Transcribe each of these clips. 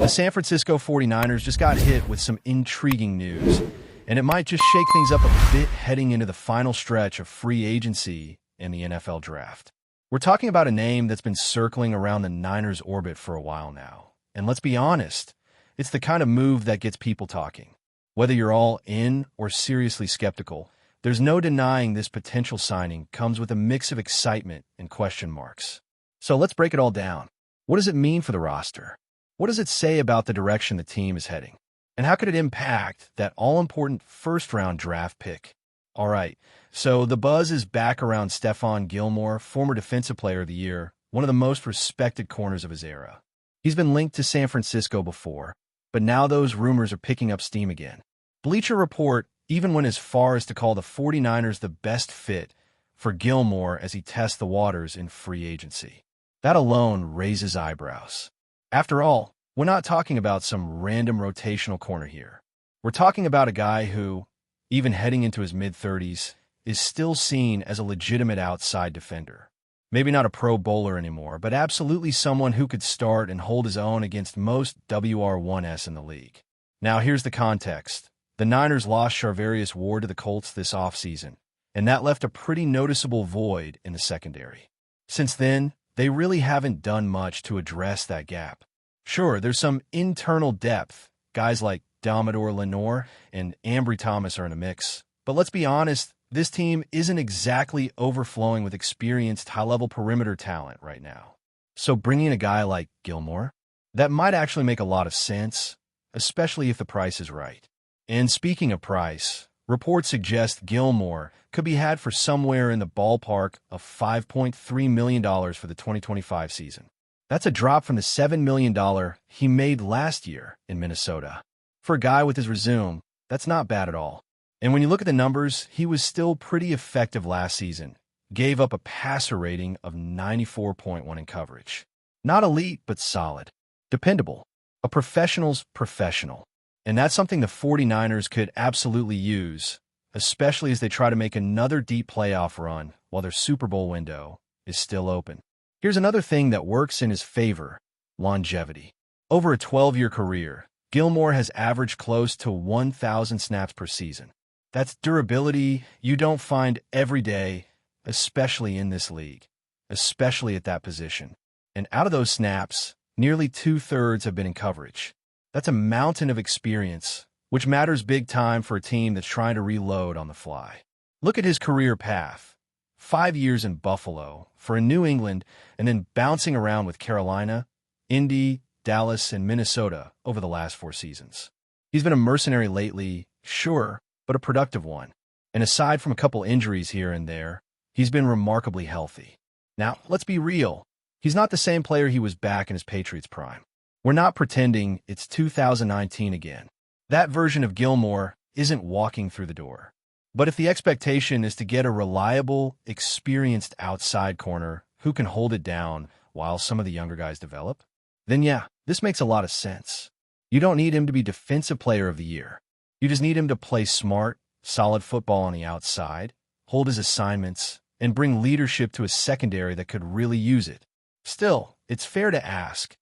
The San Francisco 49ers just got hit with some intriguing news, and it might just shake things up a bit heading into the final stretch of free agency in the NFL draft. We're talking about a name that's been circling around the Niners' orbit for a while now. And let's be honest, it's the kind of move that gets people talking. Whether you're all in or seriously skeptical, there's no denying this potential signing comes with a mix of excitement and question marks. So let's break it all down. What does it mean for the roster? What does it say about the direction the team is heading? And how could it impact that all-important first-round draft pick? All right, so the buzz is back around Stephon Gilmore, former Defensive Player of the Year, one of the most respected corners of his era. He's been linked to San Francisco before, but now those rumors are picking up steam again. Bleacher Report even went as far as to call the 49ers the best fit for Gilmore as he tests the waters in free agency. That alone raises eyebrows. After all, we're not talking about some random rotational corner here. We're talking about a guy who, even heading into his mid-30s, is still seen as a legitimate outside defender. Maybe not a Pro Bowler anymore, but absolutely someone who could start and hold his own against most WR1s in the league. Now here's the context. The Niners lost Charvarius Ward to the Colts this offseason, and that left a pretty noticeable void in the secondary. Since then, they really haven't done much to address that gap. Sure, there's some internal depth. Guys like Domador Lenore and Ambry Thomas are in the mix. But let's be honest, this team isn't exactly overflowing with experienced high-level perimeter talent right now. So bringing a guy like Gilmore, that might actually make a lot of sense, especially if the price is right. And speaking of price, reports suggest Gilmore could be had for somewhere in the ballpark of $5.3 million for the 2025 season. That's a drop from the $7 million he made last year in Minnesota. For a guy with his resume, that's not bad at all. And when you look at the numbers, he was still pretty effective last season. Gave up a passer rating of 94.1 in coverage. Not elite, but solid. Dependable. A professional's professional. And that's something the 49ers could absolutely use, especially as they try to make another deep playoff run while their Super Bowl window is still open. Here's another thing that works in his favor: longevity. Over a 12-year career, Gilmore has averaged close to 1,000 snaps per season. That's durability you don't find every day, especially in this league, especially at that position. And out of those snaps, nearly 2/3 have been in coverage. That's a mountain of experience, which matters big time for a team that's trying to reload on the fly. Look at his career path. 5 years in Buffalo, for in New England, and then bouncing around with Carolina, Indy, Dallas, and Minnesota over the last 4 seasons. He's been a mercenary lately, sure, but a productive one. And aside from a couple injuries here and there, he's been remarkably healthy. Now, let's be real. He's not the same player he was back in his Patriots prime. We're not pretending it's 2019 again. That version of Gilmore isn't walking through the door. But if the expectation is to get a reliable, experienced outside corner who can hold it down while some of the younger guys develop, then yeah, this makes a lot of sense. You don't need him to be Defensive Player of the Year. You just need him to play smart, solid football on the outside, hold his assignments, and bring leadership to a secondary that could really use it. Still, it's fair to ask,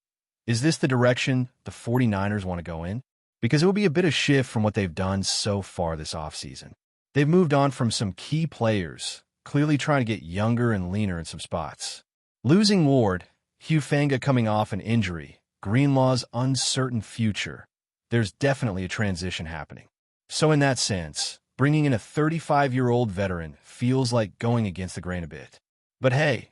is this the direction the 49ers want to go in? Because it will be a bit of shift from what they've done so far this offseason. They've moved on from some key players, clearly trying to get younger and leaner in some spots. Losing Ward, Hugh Fanga coming off an injury, Greenlaw's uncertain future, there's definitely a transition happening. So in that sense, bringing in a 35-year-old veteran feels like going against the grain a bit. But hey,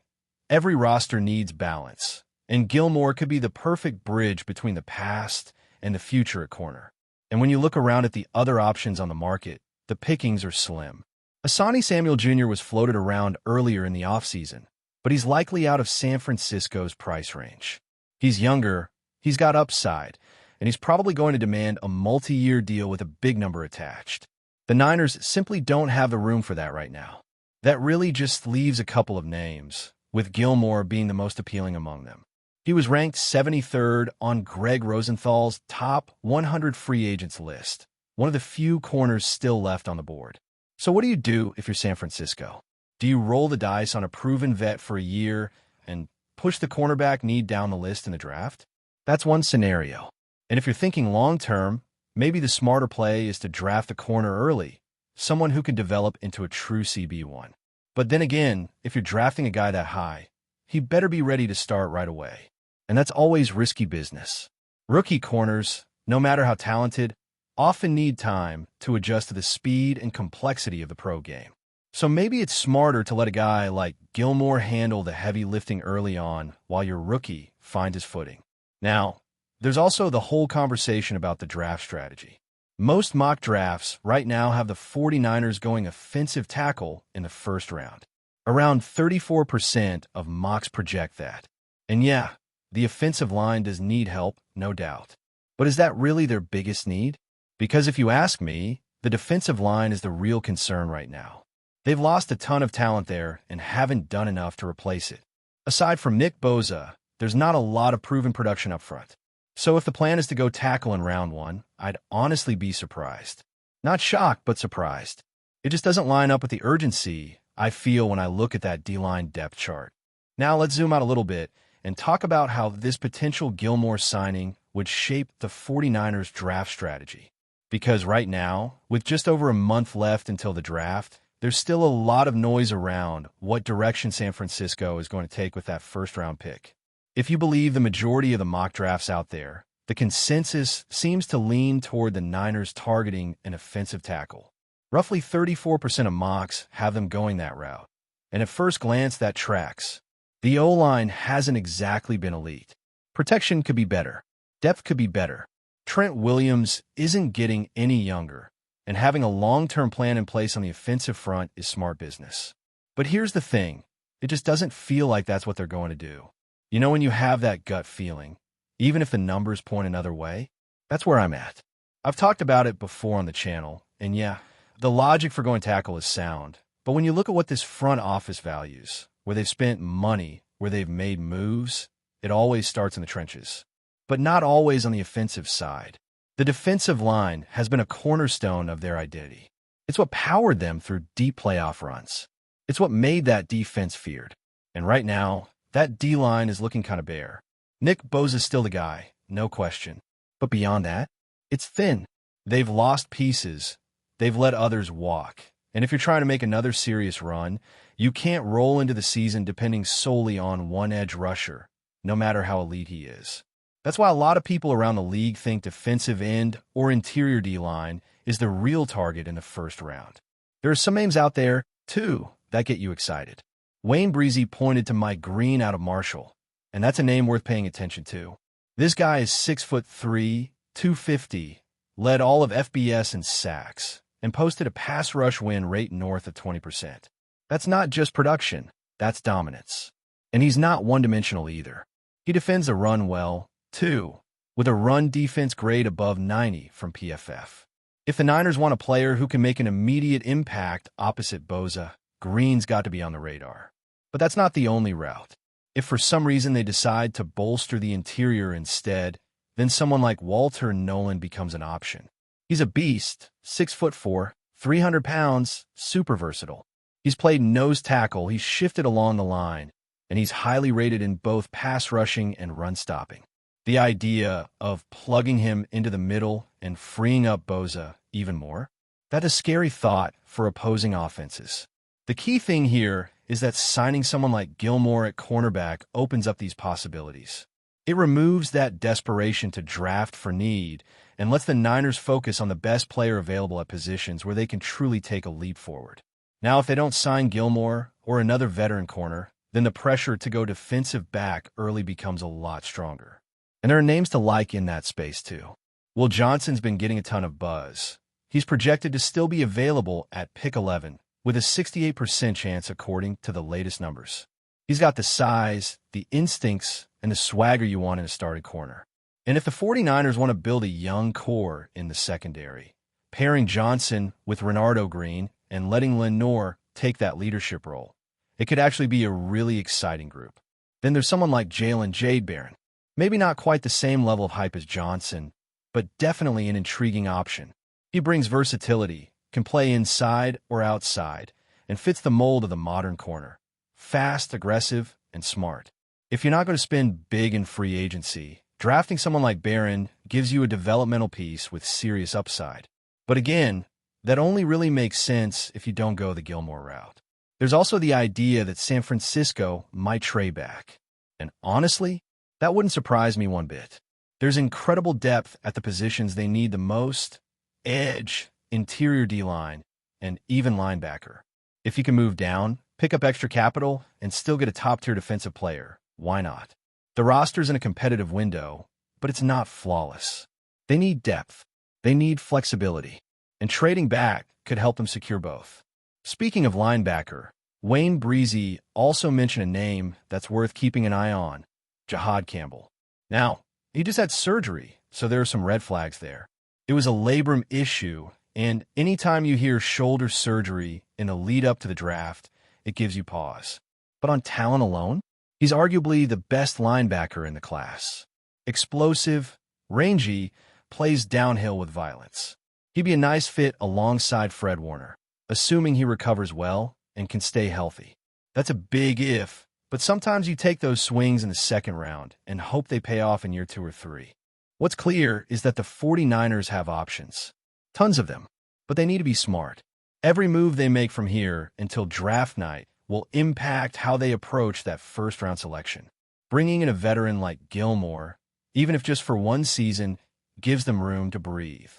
every roster needs balance, and Gilmore could be the perfect bridge between the past and the future at corner. And when you look around at the other options on the market, the pickings are slim. Asani Samuel Jr. was floated around earlier in the offseason, but he's likely out of San Francisco's price range. He's younger, he's got upside, and he's probably going to demand a multi-year deal with a big number attached. The Niners simply don't have the room for that right now. That really just leaves a couple of names, with Gilmore being the most appealing among them. He was ranked 73rd on Greg Rosenthal's top 100 free agents list, one of the few corners still left on the board. So what do you do if you're San Francisco? Do you roll the dice on a proven vet for a year and push the cornerback need down the list in the draft? That's one scenario. And if you're thinking long-term, maybe the smarter play is to draft a corner early, someone who can develop into a true CB1. But then again, if you're drafting a guy that high, he better be ready to start right away. And that's always risky business. Rookie corners, no matter how talented, often need time to adjust to the speed and complexity of the pro game. So maybe it's smarter to let a guy like Gilmore handle the heavy lifting early on while your rookie finds his footing. Now, there's also the whole conversation about the draft strategy. Most mock drafts right now have the 49ers going offensive tackle in the first round. Around 34% of mocks project that. And yeah, the offensive line does need help, no doubt. But is that really their biggest need? Because if you ask me, the defensive line is the real concern right now. They've lost a ton of talent there and haven't done enough to replace it. Aside from Nick Bosa, there's not a lot of proven production up front. So if the plan is to go tackle in round one, I'd honestly be surprised. Not shocked, but surprised. It just doesn't line up with the urgency I feel when I look at that D-line depth chart. Now let's zoom out a little bit and talk about how this potential Gilmore signing would shape the 49ers draft strategy. Because right now, with just over a month left until the draft, there's still a lot of noise around what direction San Francisco is going to take with that first-round pick. If you believe the majority of the mock drafts out there, the consensus seems to lean toward the Niners targeting an offensive tackle. Roughly 34% of mocks have them going that route. And at first glance, that tracks. The O-line hasn't exactly been elite. Protection could be better. Depth could be better. Trent Williams isn't getting any younger, and having a long-term plan in place on the offensive front is smart business. But here's the thing. It just doesn't feel like that's what they're going to do. You know when you have that gut feeling, even if the numbers point another way? That's where I'm at. I've talked about it before on the channel, and yeah, the logic for going tackle is sound. But when you look at what this front office values, where they've spent money, where they've made moves, it always starts in the trenches. But not always on the offensive side. The defensive line has been a cornerstone of their identity. It's what powered them through deep playoff runs. It's what made that defense feared. And right now, that D-line is looking kind of bare. Nick Bosa's still the guy, no question. But beyond that, it's thin. They've lost pieces. They've let others walk. And if you're trying to make another serious run, you can't roll into the season depending solely on one edge rusher, no matter how elite he is. That's why a lot of people around the league think defensive end or interior D-line is the real target in the first round. There are some names out there, too, that get you excited. Wayne Breezy pointed to Mike Green out of Marshall, and that's a name worth paying attention to. This guy is 6'3", 250, led all of FBS in sacks, and posted a pass rush win rate north of 20%. That's not just production, that's dominance. And he's not one-dimensional either. He defends the run well, too, with a run defense grade above 90 from PFF. If the Niners want a player who can make an immediate impact opposite Bosa, Green's got to be on the radar. But that's not the only route. If for some reason they decide to bolster the interior instead, then someone like Walter Nolan becomes an option. He's a beast, 6'4", 300 pounds, super versatile. He's played nose tackle, he's shifted along the line, and he's highly rated in both pass rushing and run stopping. The idea of plugging him into the middle and freeing up Bosa even more, that's a scary thought for opposing offenses. The key thing here is that signing someone like Gilmore at cornerback opens up these possibilities. It removes that desperation to draft for need and lets the Niners focus on the best player available at positions where they can truly take a leap forward. Now, if they don't sign Gilmore or another veteran corner, then the pressure to go defensive back early becomes a lot stronger. And there are names to like in that space, too. Will Johnson's been getting a ton of buzz. He's projected to still be available at pick 11, with a 68% chance according to the latest numbers. He's got the size, the instincts, and the swagger you want in a starting corner. And if the 49ers want to build a young core in the secondary, pairing Johnson with Renardo Green and letting Lenoir take that leadership role, it could actually be a really exciting group. Then there's someone like Jalen Jade Barron. Maybe not quite the same level of hype as Johnson, but definitely an intriguing option. He brings versatility, can play inside or outside, and fits the mold of the modern corner. Fast, aggressive, and smart. If you're not going to spend big in free agency, drafting someone like Barron gives you a developmental piece with serious upside. But again, that only really makes sense if you don't go the Gilmore route. There's also the idea that San Francisco might trade back. And honestly, that wouldn't surprise me one bit. There's incredible depth at the positions they need the most: edge, interior D-line, and even linebacker. If you can move down, pick up extra capital, and still get a top-tier defensive player, why not? The roster's in a competitive window, but it's not flawless. They need depth. They need flexibility. And trading back could help them secure both. Speaking of linebacker, Wayne Breezy also mentioned a name that's worth keeping an eye on: Jahad Campbell. Now, he just had surgery, so there are some red flags there. It was a labrum issue, and anytime you hear shoulder surgery in the lead up to the draft, it gives you pause. But on talent alone, he's arguably the best linebacker in the class. Explosive, rangy, plays downhill with violence. He'd be a nice fit alongside Fred Warner, assuming he recovers well and can stay healthy. That's a big if, but sometimes you take those swings in the second round and hope they pay off in year 2 or 3. What's clear is that the 49ers have options. Tons of them, but they need to be smart. Every move they make from here until draft night will impact how they approach that first-round selection. Bringing in a veteran like Gilmore, even if just for one season, gives them room to breathe.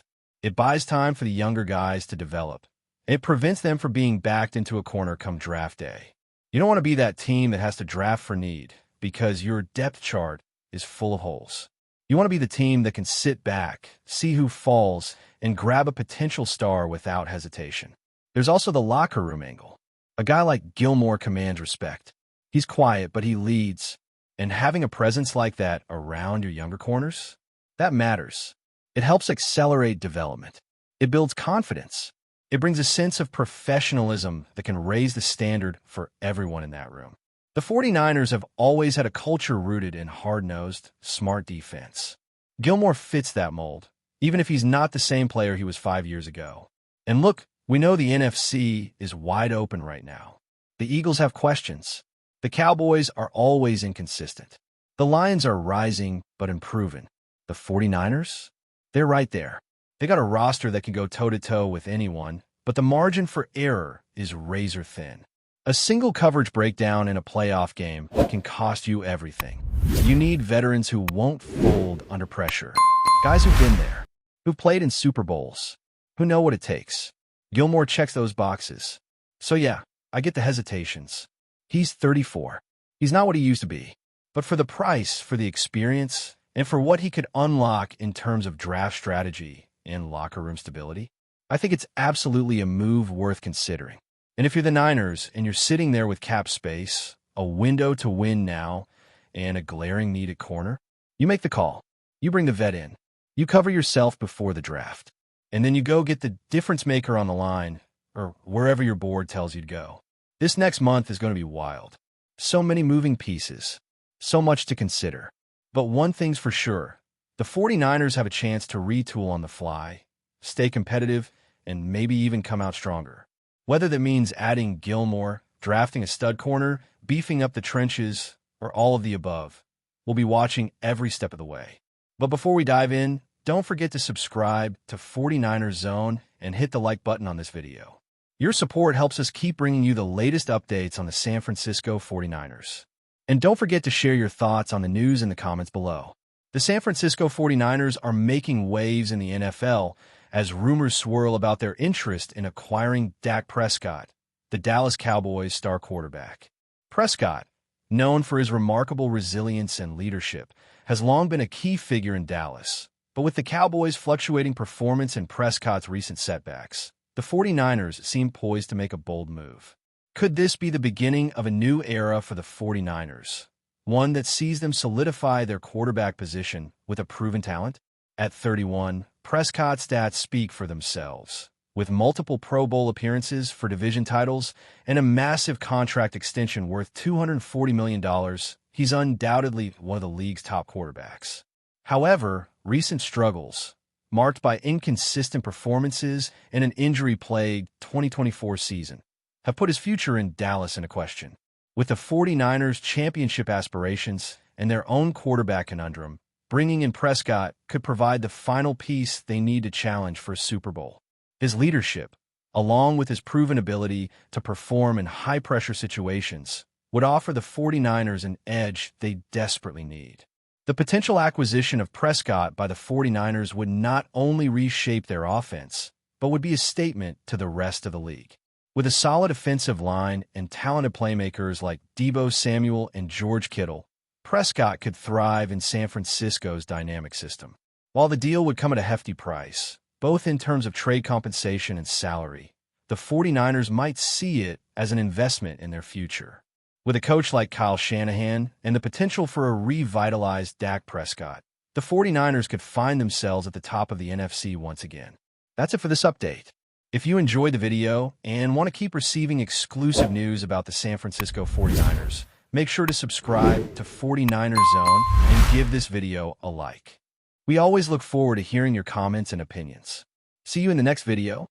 It buys time for the younger guys to develop. It prevents them from being backed into a corner come draft day. You don't want to be that team that has to draft for need because your depth chart is full of holes. You want to be the team that can sit back, see who falls, and grab a potential star without hesitation. There's also the locker room angle. A guy like Gilmore commands respect. He's quiet, but he leads. And having a presence like that around your younger corners, that matters. It helps accelerate development. It builds confidence. It brings a sense of professionalism that can raise the standard for everyone in that room. The 49ers have always had a culture rooted in hard-nosed, smart defense. Gilmore fits that mold, even if he's not the same player he was 5 years ago. And look, we know the NFC is wide open right now. The Eagles have questions. The Cowboys are always inconsistent. The Lions are rising but improving. The 49ers? They're right there. They got a roster that can go toe-to-toe with anyone, but the margin for error is razor-thin. A single coverage breakdown in a playoff game can cost you everything. You need veterans who won't fold under pressure. Guys who've been there, who've played in Super Bowls, who know what it takes. Gilmore checks those boxes. So yeah, I get the hesitations. He's 34. He's not what he used to be. But for the price, for the experience, and for what he could unlock in terms of draft strategy and locker room stability, I think it's absolutely a move worth considering. And if you're the Niners and you're sitting there with cap space, a window to win now, and a glaring need at corner, you make the call. You bring the vet in. You cover yourself before the draft. And then you go get the difference maker on the line, or wherever your board tells you to go. This next month is going to be wild. So many moving pieces. So much to consider. But one thing's for sure. The 49ers have a chance to retool on the fly, stay competitive, and maybe even come out stronger. Whether that means adding Gilmore, drafting a stud corner, beefing up the trenches, or all of the above, we'll be watching every step of the way. But before we dive in, don't forget to subscribe to 49ers Zone and hit the like button on this video. Your support helps us keep bringing you the latest updates on the San Francisco 49ers. And don't forget to share your thoughts on the news in the comments below. The San Francisco 49ers are making waves in the NFL as rumors swirl about their interest in acquiring Dak Prescott, the Dallas Cowboys star quarterback. Prescott, known for his remarkable resilience and leadership, has long been a key figure in Dallas. But with the Cowboys' fluctuating performance and Prescott's recent setbacks, the 49ers seem poised to make a bold move. Could this be the beginning of a new era for the 49ers? One that sees them solidify their quarterback position with a proven talent? At 31, Prescott's stats speak for themselves. With multiple Pro Bowl appearances for division titles and a massive contract extension worth $240 million, he's undoubtedly one of the league's top quarterbacks. However, recent struggles, marked by inconsistent performances and an injury-plagued 2024 season, have put his future in Dallas into question. With the 49ers' championship aspirations and their own quarterback conundrum, Bringing in Prescott could provide the final piece they need to challenge for a Super Bowl. His leadership, along with his proven ability to perform in high-pressure situations, would offer the 49ers an edge they desperately need. The potential acquisition of Prescott by the 49ers would not only reshape their offense, but would be a statement to the rest of the league. With a solid offensive line and talented playmakers like Deebo Samuel and George Kittle, Prescott could thrive in San Francisco's dynamic system. While the deal would come at a hefty price, both in terms of trade compensation and salary, the 49ers might see it as an investment in their future. With a coach like Kyle Shanahan and the potential for a revitalized Dak Prescott, the 49ers could find themselves at the top of the NFC once again. That's it for this update. If you enjoyed the video and want to keep receiving exclusive news about the San Francisco 49ers, make sure to subscribe to 49ers Zone and give this video a like. We always look forward to hearing your comments and opinions. See you in the next video.